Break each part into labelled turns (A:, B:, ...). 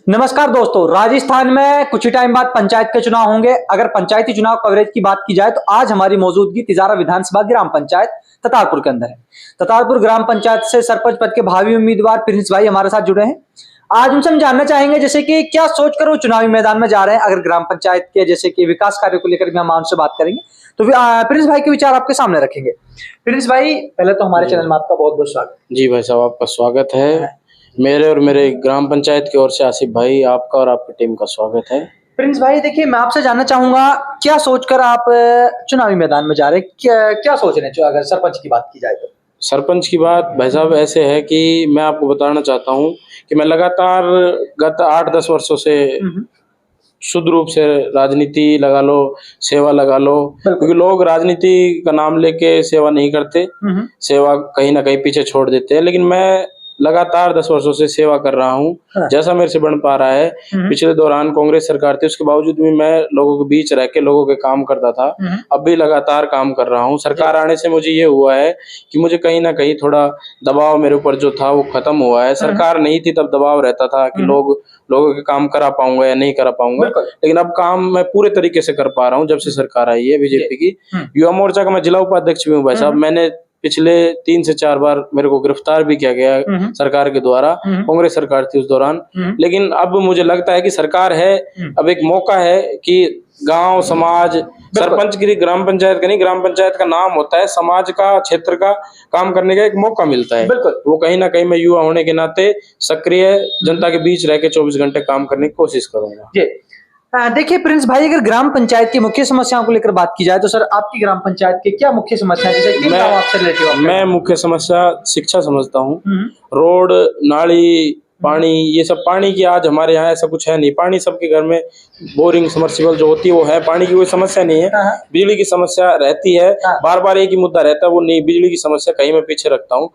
A: नमस्कार दोस्तों, राजस्थान में कुछ ही टाइम बाद पंचायत के चुनाव होंगे। अगर पंचायती चुनाव कवरेज की बात की जाए तो आज हमारी मौजूदगी तिजारा विधानसभा ग्राम पंचायत ततारपुर के अंदर है। ततारपुर ग्राम पंचायत से सरपंच पद के भावी उम्मीदवार प्रिंस भाई हमारे साथ जुड़े हैं। आज उनसे हम जानना चाहेंगे जैसे कि क्या सोचकर वो चुनावी मैदान में जा रहे हैं। अगर ग्राम पंचायत के जैसे कि विकास कार्य को लेकर भी हम उनसे बात करेंगे तो प्रिंस भाई के विचार आपके सामने रखेंगे। प्रिंस भाई, पहले तो हमारे चैनल में आपका बहुत बहुत स्वागत।
B: जी भाई साहब, आपका स्वागत है। मेरे और मेरे ग्राम पंचायत की ओर से आसिफ भाई, आपका और आपकी टीम का स्वागत है।
A: प्रिंस भाई देखिए, मैं आपसे जानना चाहूंगा क्या सोचकर आप चुनावी मैदान में जा रहे हैं, क्या सोच रहे हैं अगर सरपंच की बात की जाए तो?
B: सरपंच की बात भाई साहब ऐसे है कि मैं आपको बताना चाहता हूँ कि मैं लगातार गत 8-10 वर्षों से शुद्ध रूप से राजनीति लगा लो, सेवा लगा लो, क्योंकि लोग राजनीति का नाम लेके सेवा नहीं करते, सेवा कहीं ना कहीं पीछे छोड़ देते हैं। लेकिन मैं लगातार 10 वर्षों से सेवा कर रहा हूँ, जैसा मेरे से बन पा रहा है। पिछले दौरान कांग्रेस सरकार थी, उसके बावजूद भी मैं लोगों के बीच रह के लोगों के काम करता था। अब भी लगातार काम कर रहा हूँ। सरकार आने से मुझे ये हुआ है कि मुझे कहीं ना कहीं थोड़ा दबाव मेरे ऊपर जो था वो खत्म हुआ है। सरकार नहीं थी तब दबाव रहता था कि लोगों के काम करा पाऊंगा या नहीं करा पाऊंगा, लेकिन अब काम मैं पूरे तरीके से कर पा रहा हूँ जब से सरकार आई है बीजेपी की। युवा मोर्चा का मैं जिला उपाध्यक्ष भी हूँ भाई साहब। मैंने पिछले 3 से 4 बार मेरे को गिरफ्तार भी किया गया सरकार के द्वारा, कांग्रेस सरकार थी उस दौरान। लेकिन अब मुझे लगता है कि सरकार है, अब एक मौका है कि गांव समाज, सरपंच की ग्राम पंचायत का नहीं, ग्राम पंचायत का नाम होता है समाज का, क्षेत्र का काम करने का एक मौका मिलता है। बिल्कुल, वो कहीं ना कहीं मैं युवा होने के नाते सक्रिय जनता के बीच रह के 24 घंटे काम करने की कोशिश करूंगा।
A: देखिए प्रिंस भाई, अगर ग्राम पंचायत की मुख्य समस्याओं को लेकर बात की जाए तो सर आपकी ग्राम पंचायत की क्या मुख्य समस्या है?
B: मैं मुख्य समस्या शिक्षा समझता हूँ। रोड, नाली, पानी, ये सब। पानी की आज हमारे यहाँ ऐसा कुछ है नहीं। पानी सबके घर में बोरिंग समर्सिबल जो होती है वो है, पानी की कोई समस्या नहीं है। बिजली की समस्या रहती है, बार बार एक ही मुद्दा रहता है, वो नहीं, बिजली की समस्या कहीं मैं पीछे रखता हूँ।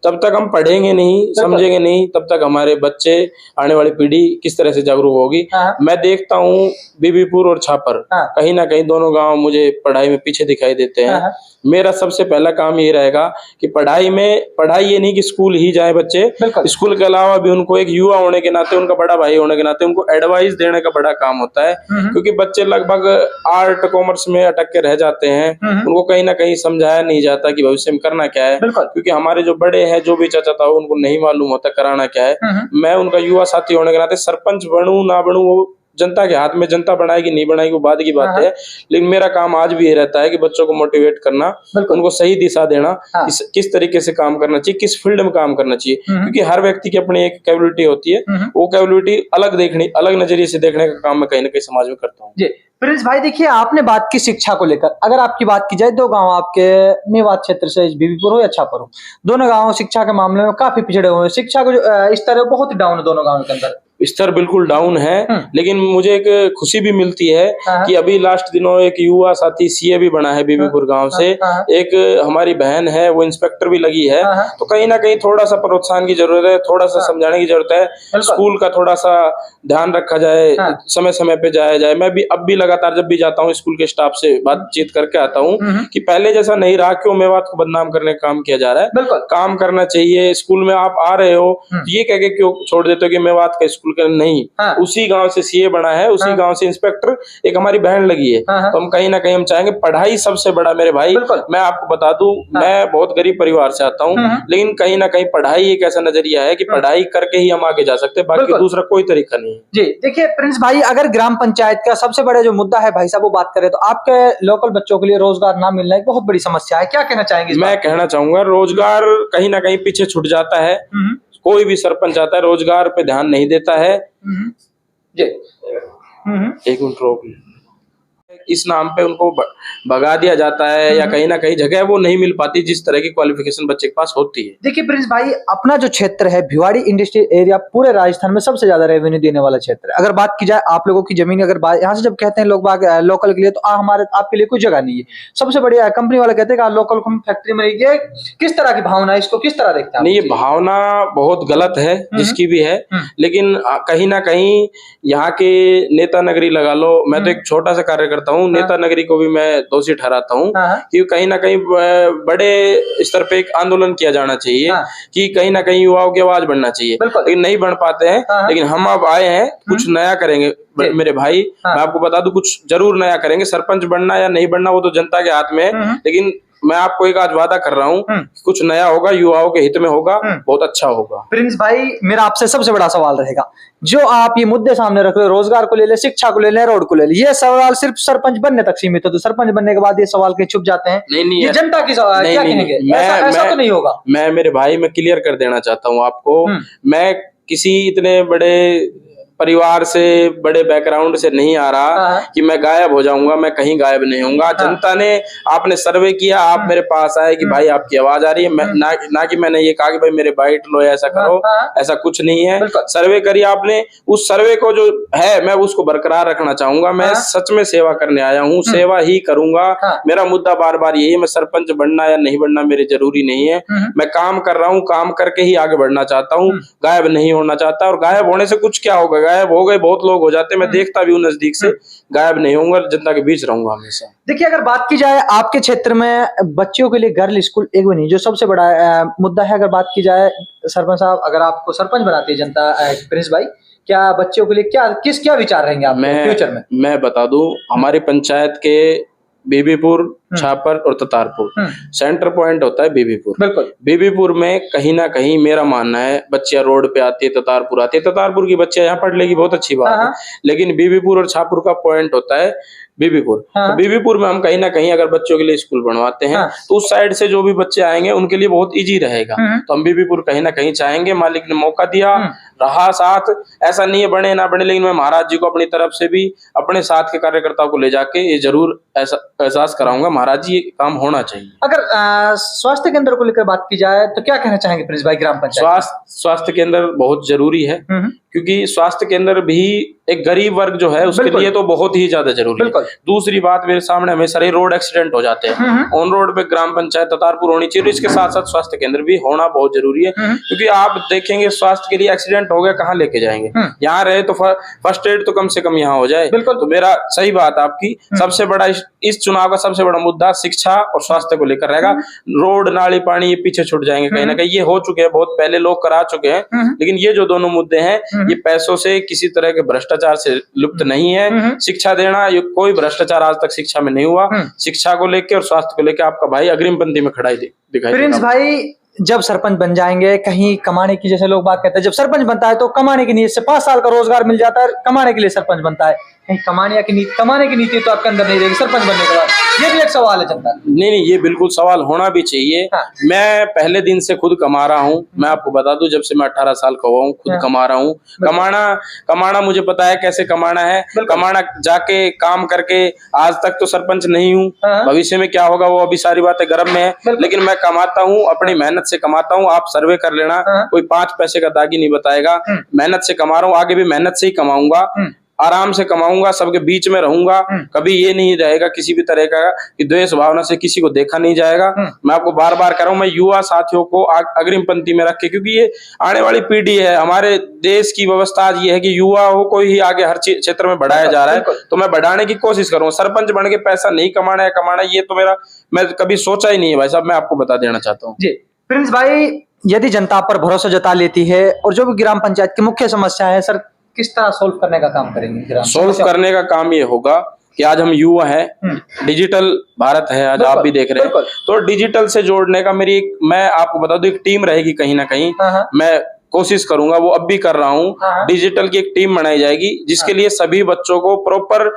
B: तब तक हम पढ़ेंगे नहीं, समझेंगे नहीं, तब तक हमारे बच्चे, आने वाली पीढ़ी किस तरह से जागरूक होगी। मैं देखता हूँ बीबीपुर और छापर, कहीं ना कहीं दोनों गांव मुझे पढ़ाई में पीछे दिखाई देते हैं। मेरा सबसे पहला काम ये रहेगा कि पढ़ाई ये नहीं कि स्कूल ही जाए बच्चे, स्कूल के अलावा भी उनको एक युवा होने के नाते, उनका बड़ा भाई होने के नाते उनको एडवाइस देने का बड़ा काम होता है। क्योंकि बच्चे लगभग आर्ट कॉमर्स में अटक के रह जाते हैं, उनको कहीं ना कहीं समझाया नहीं जाता कि भविष्य में करना क्या है। क्योंकि हमारे जो बड़े हैं, जो भी चाचा था, उनको नहीं मालूम होता कराना क्या है। मैं उनका युवा साथी होने के नाते सरपंच बनूं ना बनूं वो जनता के हाथ में, जनता बनाएगी नहीं बनाएगी वो बाद की बात है। लेकिन मेरा काम आज भी ये रहता है कि बच्चों को मोटिवेट करना, उनको सही दिशा देना, किस तरीके से काम करना चाहिए, किस फील्ड में काम करना चाहिए। क्योंकि हर व्यक्ति की अपनी एक कैपेबिलिटी होती है, वो कैपेबिलिटी अलग नजरिए से देखने का काम मैं कहीं ना कहीं समाज में करता हूँ।
A: प्रिंस भाई देखिए, आपने बात की शिक्षा को लेकर। अगर आपकी बात की जाए, 2 गांव आपके मेवात क्षेत्र से, बीबीपुर हो या छापर हो, दोनों गांव शिक्षा के मामले में काफी पिछड़े हुए हैं। शिक्षा को जो स्तर है बहुत ही डाउन है दोनों गांवों के अंदर।
B: स्तर बिल्कुल डाउन है, लेकिन मुझे एक खुशी भी मिलती है कि अभी लास्ट दिनों एक युवा साथी सीए भी बना है बीबीपुर गांव से। एक हमारी बहन है, वो इंस्पेक्टर भी लगी है। तो कहीं ना कहीं थोड़ा सा प्रोत्साहन की जरूरत है, थोड़ा सा समझाने की जरूरत है। स्कूल का थोड़ा सा ध्यान रखा जाए, समय समय पे जाया जाए। मैं भी अब भी लगातार जब भी जाता हूँ स्कूल के स्टाफ से बातचीत करके आता हूँ कि पहले जैसा नहीं रहा, क्यों मेवात को बदनाम करने का काम किया जा रहा है। काम करना चाहिए। स्कूल में आप आ रहे हो ये कह के क्यों छोड़ देते हो कि मेवात का स्कूल नहीं, उसी गांव से सीए बना है, उसी गांव से इंस्पेक्टर एक हमारी बहन लगी है। तो हम कहीं ना कहीं हम चाहेंगे, पढ़ाई सबसे बड़ा मेरे भाई। मैं आपको बता दूं, मैं बहुत गरीब परिवार से आता हूं, लेकिन कहीं ना कहीं पढ़ाई एक ऐसा नजरिया है कि पढ़ाई करके ही हम आगे जा सकते हैं, बाकी दूसरा कोई तरीका नहीं है।
A: जी देखिए प्रिंस भाई, अगर ग्राम पंचायत का सबसे बड़ा जो मुद्दा है भाई साहब वो बात करें तो आपके लोकल बच्चों के लिए रोजगार ना मिलना एक बहुत बड़ी समस्या है। क्या कहना चाहेंगे?
B: मैं कहना चाहूंगा, रोजगार कहीं ना कहीं पीछे छूट जाता है। कोई भी सरपंच आता है, रोजगार पे ध्यान नहीं देता है। एक मिनट रोक, इस नाम पे उनको भगा दिया जाता है या कहीं ना कहीं जगह वो नहीं मिल पाती जिस तरह की क्वालिफिकेशन बच्चे के पास होती है।
A: देखिए प्रिंस भाई, अपना जो क्षेत्र है भिवाड़ी इंडस्ट्रियल एरिया पूरे राजस्थान में सबसे ज्यादा रेवेन्यू देने वाला क्षेत्र है। अगर बात की जाए आप लोगों की जमीन, अगर यहाँ से जब कहते हैं लोग लोकल के लिए, तो हमारे आपके लिए कोई जगह नहीं है। सबसे बढ़िया कंपनी वाला कहते हैं लोकल फैक्ट्री में रहिए। किस तरह की भावना है, इसको किस तरह देखते हैं?
B: नहीं, ये भावना बहुत गलत है जिसकी भी है, लेकिन कहीं ना कहीं यहाँ के नेता नगरी लगा लो। मैं तो एक छोटा सा कार्य करता हूँ, हूँ, नेता नगरी को भी मैं दोषी ठहराता हूँ कि कहीं ना कहीं बड़े स्तर पे एक आंदोलन किया जाना चाहिए कि कहीं ना कहीं युवाओं की आवाज बढ़ना चाहिए, लेकिन नहीं बढ़ पाते हैं। लेकिन हम अब आए हैं, कुछ नया करेंगे मेरे भाई। मैं आपको बता दूं, कुछ जरूर नया करेंगे। सरपंच बनना या नहीं बनना वो तो जनता के हाथ में है, लेकिन मैं आपको एक आज वादा कर रहा हूँ कि कुछ नया होगा, युवाओं के हित में होगा, बहुत अच्छा होगा।
A: प्रिंस भाई, मेरा आपसे सबसे बड़ा सवाल रहेगा, जो आप ये मुद्दे सामने रख रहे हो, रोजगार को ले ले, शिक्षा को ले ले, रोड को ले ले, ये सवाल सिर्फ सरपंच बनने तक सीमित है, तो सरपंच बनने के बाद ये सवाल के छुप जाते हैं?
B: नहीं,
A: ये जनता की क्या कहेंगे? ऐसा तो नहीं होगा।
B: मैं मेरे भाई, मैं क्लियर कर देना चाहता हूँ आपको, मैं किसी इतने बड़े परिवार से, बड़े बैकग्राउंड से नहीं आ रहा कि मैं गायब हो जाऊंगा, मैं कहीं गायब नहीं होऊंगा। जनता ने, आपने सर्वे किया, आप मेरे पास आए कि भाई आपकी आवाज आ रही है, ना कि मैंने ये कहा कि भाई मेरे बाइट लो, ऐसा करो, ऐसा कुछ नहीं है। सर्वे करी आपने, उस सर्वे को जो है मैं उसको बरकरार रखना चाहूंगा। मैं सच में सेवा करने आया हूँ, सेवा ही करूंगा। मेरा मुद्दा बार बार यही है, मैं सरपंच बनना या नहीं बनना मेरे जरूरी नहीं है। मैं काम कर रहा हूँ, काम करके ही आगे बढ़ना चाहता हूँ, गायब नहीं होना चाहता। और गायब होने से कुछ क्या होगा, गायब हो गए बहुत लोग हो जाते हैं, मैं देखता भी हूँ नजदीक से। गायब नहीं होऊंगा, जनता के बीच रहूंगा हमेशा।
A: देखिए, अगर बात की जाए आपके क्षेत्र में बच्चों के लिए गर्ल स्कूल एक भी नहीं, जो सबसे बड़ा मुद्दा है। अगर बात की जाए सरपंच साहब, अगर आपको सरपंच बनाती है जनता, प्रिंस भाई, क्या बच्चों के लिए क्या विचार रहेंगे आप फ्यूचर में?
B: मैं बता दूं, हमारी पंचायत के बीबीपुर, छापर और ततारपुर सेंटर पॉइंट होता है बीबीपुर।
A: बिल्कुल।
B: बीबीपुर में कहीं ना कहीं मेरा मानना है बच्चियां रोड पे आती है, ततारपुर आती है। ततारपुर की बच्चियां यहाँ पढ़ लेगी, बहुत अच्छी बात है, लेकिन बीबीपुर और छापुर का पॉइंट होता है बीबीपुर। तो बीबीपुर में हम कहीं ना कहीं अगर बच्चों के लिए स्कूल बनवाते हैं तो उस साइड से जो भी बच्चे आएंगे उनके लिए बहुत इजी रहेगा। तो हम बीबीपुर कहीं ना कहीं चाहेंगे, मालिक ने मौका दिया, रहा साथ। ऐसा नहीं है बने ना बने, लेकिन मैं महाराज जी को अपनी तरफ से भी अपने साथ के कार्यकर्ताओं को ले जाके ये जरूर ऐसा एहसास कराऊंगा, महाराज जी ये काम होना चाहिए।
A: अगर स्वास्थ्य केंद्र को लेकर बात की जाए तो क्या कहना चाहेंगे प्रिंस भाई? ग्राम पंचायत
B: स्वास्थ्य केंद्र बहुत जरूरी है, क्योंकि स्वास्थ्य केंद्र भी एक गरीब वर्ग जो है उसके लिए तो बहुत ही ज्यादा जरूरी है। दूसरी बात, मेरे सामने हमेशा रोड एक्सीडेंट हो जाते हैं, ऑन रोड पे ग्राम पंचायत ततारपुर होनी चाहिए। इसके साथ साथ स्वास्थ्य केंद्र भी होना बहुत जरूरी है, क्योंकि आप देखेंगे स्वास्थ्य के लिए एक्सीडेंट हो गया, कहाँ लेके जाएंगे? यहाँ रहे तो फर्स्ट एड तो कम से कम यहाँ हो जाए। तो मेरा सही बात आपकी, सबसे बड़ा इस चुनाव का सबसे बड़ा मुद्दा शिक्षा और स्वास्थ्य को लेकर रहेगा। रोड, नाली, पानी ये पीछे छूट जाएंगे कहीं ना कहीं, ये हो चुके हैं, बहुत पहले लोग करा चुके हैं, लेकिन ये जो दोनों मुद्दे हैं ये पैसों से, किसी तरह के भ्रष्टाचार से लुप्त नहीं है। शिक्षा देना, ये कोई भ्रष्टाचार आज तक शिक्षा में नहीं हुआ। शिक्षा को लेकर और स्वास्थ्य को लेकर आपका भाई अग्रिम पंक्ति में खड़ा ही दिखाई।
A: प्रिंस भाई, जब सरपंच बन जाएंगे, कहीं कमाने की, जैसे लोग बात कहते हैं, जब सरपंच बनता है तो कमाने की नीयत से 5 साल का रोजगार मिल जाता है, कमाने के लिए सरपंच बनता है, कहीं कमाने की नीति तो आपके अंदर नहीं रहेगी सरपंच बनने के बाद? ये भी एक सवाल है जनता।
B: नहीं, ये बिल्कुल सवाल होना भी चाहिए। मैं पहले दिन से खुद कमा रहा हूँ, मैं आपको बता दूं, जब से मैं 18 साल का हुआ हूँ खुद कमा रहा हूँ। कमाना मुझे पता है कैसे कमाना है, कमाना जाके काम करके। आज तक तो सरपंच नहीं हूँ, भविष्य में क्या होगा वो अभी सारी बातें गर्भ में है, लेकिन मैं कमाता हूँ, अपनी मेहनत से कमाता हूँ। आप सर्वे कर लेना, कोई 5 पैसे का दागी नहीं बताएगा। मेहनत से कमा रहा हूँ, आगे भी मेहनत से ही कमाऊंगा, आराम से कमाऊंगा, सबके बीच में रहूंगा। कभी ये नहीं रहेगा किसी भी तरह का कि द्वेष भावना से किसी को देखा नहीं जाएगा। मैं आपको बार बार कह रहा हूं, मैं युवा साथियों को अग्रिम पंक्ति में रख के, क्योंकि ये आने वाली पीढ़ी है। हमारे देश की व्यवस्था आज ये है कि युवाओं को ही आगे हर क्षेत्र में बढ़ाया जा रहा है, तो मैं बढ़ाने की कोशिश करूंगा। सरपंच बन के पैसा नहीं कमाना है, ये तो मैं कभी सोचा ही नहीं है भाई साहब, मैं आपको बता देना चाहता हूँ।
A: जी प्रिंस भाई, यदि जनता पर भरोसा जता लेती है और जो भी ग्राम पंचायत की मुख्य समस्या है, सर किस तरह सोल्व करने का काम करेंगे?
B: सोल्व करने का काम ये होगा कि आज हम युवा हैं, डिजिटल भारत है आज, आप भी देख रहे हैं, तो डिजिटल से जोड़ने का मैं आपको बता दूं, एक टीम रहेगी कहीं ना कहीं। मैं कोशिश करूंगा, वो अब भी कर रहा हूँ, डिजिटल की एक टीम बनाई जाएगी जिसके लिए सभी बच्चों को प्रॉपर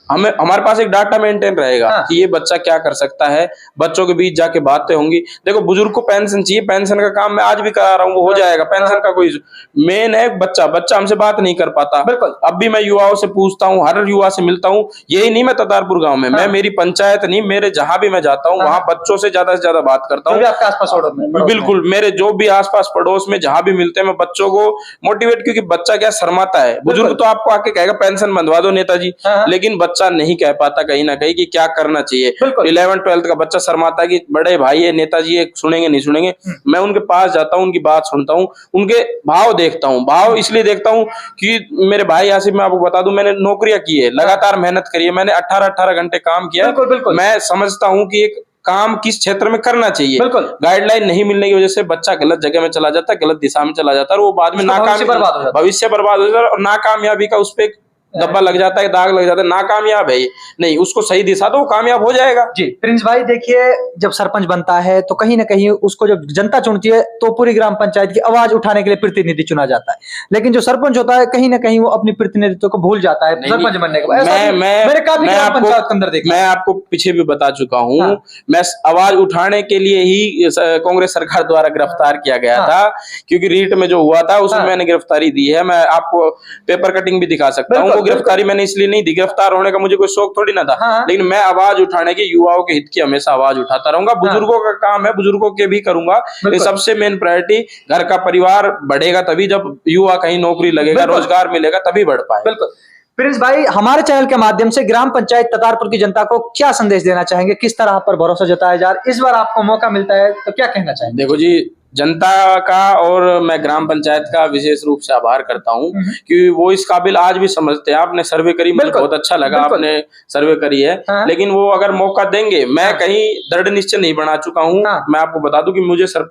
B: हमारे पास एक डाटा मेंटेन रहेगा कि ये बच्चा क्या कर सकता है। बच्चों के बीच जाके बातें होंगी। देखो, बुजुर्ग को पेंशन चाहिए, पेंशन का काम मैं आज भी करा रहा हूँ, वो हो जाएगा। पेंशन का कोई मेन है बच्चा हमसे बात नहीं कर पाता। अब भी मैं युवाओं से पूछता हूँ, हर युवा से मिलता हूँ। यही नहीं मैं ततारपुर गांव में, मैं मेरी पंचायत नहीं, मेरे जहां भी मैं जाता हूँ वहां बच्चों से ज्यादा बात करता हूँ। बिल्कुल, मेरे जो भी आसपास पड़ोस में जहां भी मिलते हैं, मैं बच्चों को मोटिवेट, क्योंकि बच्चा क्या शर्माता है। बुजुर्ग तो आपको आके कहेगा पेंशन बंधवा दो नेताजी, लेकिन बच्चा बच्चा नहीं कह पाता कहीं ना कहीं कि क्या करना चाहिए।
A: बिल्कुल।
B: 11th-12th का बच्चा शर्माता है कि बड़े भाई है, नेताजी है, सुनेंगे नहीं सुनेंगे। मैं उनके पास जाता हूँ, उनकी बात सुनता हूँ, उनके भाव देखता हूँ। भाव इसलिए देखता हूँ कि मेरे भाई आसिफ, मैं आपको बता दूं, मैंने नौकरियां की है, लगातार मेहनत करी है, मैंने 18-18 घंटे काम किया है।
A: बिल्कुल, बिल्कुल।
B: मैं समझता हूँ कि एक काम किस क्षेत्र में करना चाहिए।
A: बिल्कुल।
B: गाइडलाइन नहीं मिलने की वजह से बच्चा गलत जगह में चला जाता है, गलत दिशा में चला जाता है, और वो बाद में
A: भविष्य बर्बाद हो जाता है।
B: भविष्य बर्बाद हो जाता है और नाकामयाबी का उस पे धब्बा लग जाता है, दाग लग जाता है। नाकामयाब है ये, नहीं, उसको सही दिशा दो, वो कामयाब हो जाएगा।
A: जी प्रिंस भाई, देखिए जब सरपंच बनता है तो कहीं ना कहीं उसको जब जनता चुनती है तो पूरी ग्राम पंचायत की आवाज उठाने के लिए प्रतिनिधि चुना जाता है, लेकिन जो सरपंच होता है कहीं ना कहीं वो अपनी प्रतिनिधित्व को भूल जाता है सरपंच बनने के बाद। मैंने काफी ग्राम पंचायत के अंदर देखा।
B: मैं आपको पीछे भी बता चुका हूँ।
A: हाँ।
B: मैं आवाज उठाने के लिए ही कांग्रेस सरकार द्वारा गिरफ्तार किया गया
A: हाँ।
B: था, क्योंकि रीट में जो हुआ था उसमें
A: हाँ।
B: मैंने गिरफ्तारी दी है। मैं आपको पेपर कटिंग भी दिखा सकता हूँ। वो गिरफ्तारी मैंने इसलिए नहीं दी, गिरफ्तार होने का मुझे कोई शौक थोड़ी ना था।
A: हाँ।
B: लेकिन मैं आवाज उठाने की, युवाओं के हित की हमेशा आवाज उठाता रहूंगा। बुजुर्गों का काम है, बुजुर्गों के भी करूंगा। सबसे मेन प्रायोरिटी घर का परिवार बढ़ेगा तभी, जब युवा कहीं नौकरी लगेगा, रोजगार मिलेगा तभी बढ़ पाए।
A: बिल्कुल। प्रिंस भाई, हमारे चैनल के माध्यम से ग्राम पंचायत ततारपुर की जनता को क्या संदेश देना चाहेंगे, किस तरह पर भरोसा जताया जा रहा है, इस बार आपको मौका मिलता है तो क्या कहना चाहेंगे?
B: देखो जी, जनता का और मैं ग्राम पंचायत का विशेष रूप से आभार करता हूं कि वो इस काबिल आज भी समझते हैं। आपने सर्वे करी, मुझे बहुत अच्छा लगा, आपने सर्वे करी है।
A: हाँ।
B: लेकिन वो अगर मौका देंगे, मैं कहीं दृढ़ निश्चय नहीं बना चुका हूं। मैं आपको बता दूं कि मुझे सरपंच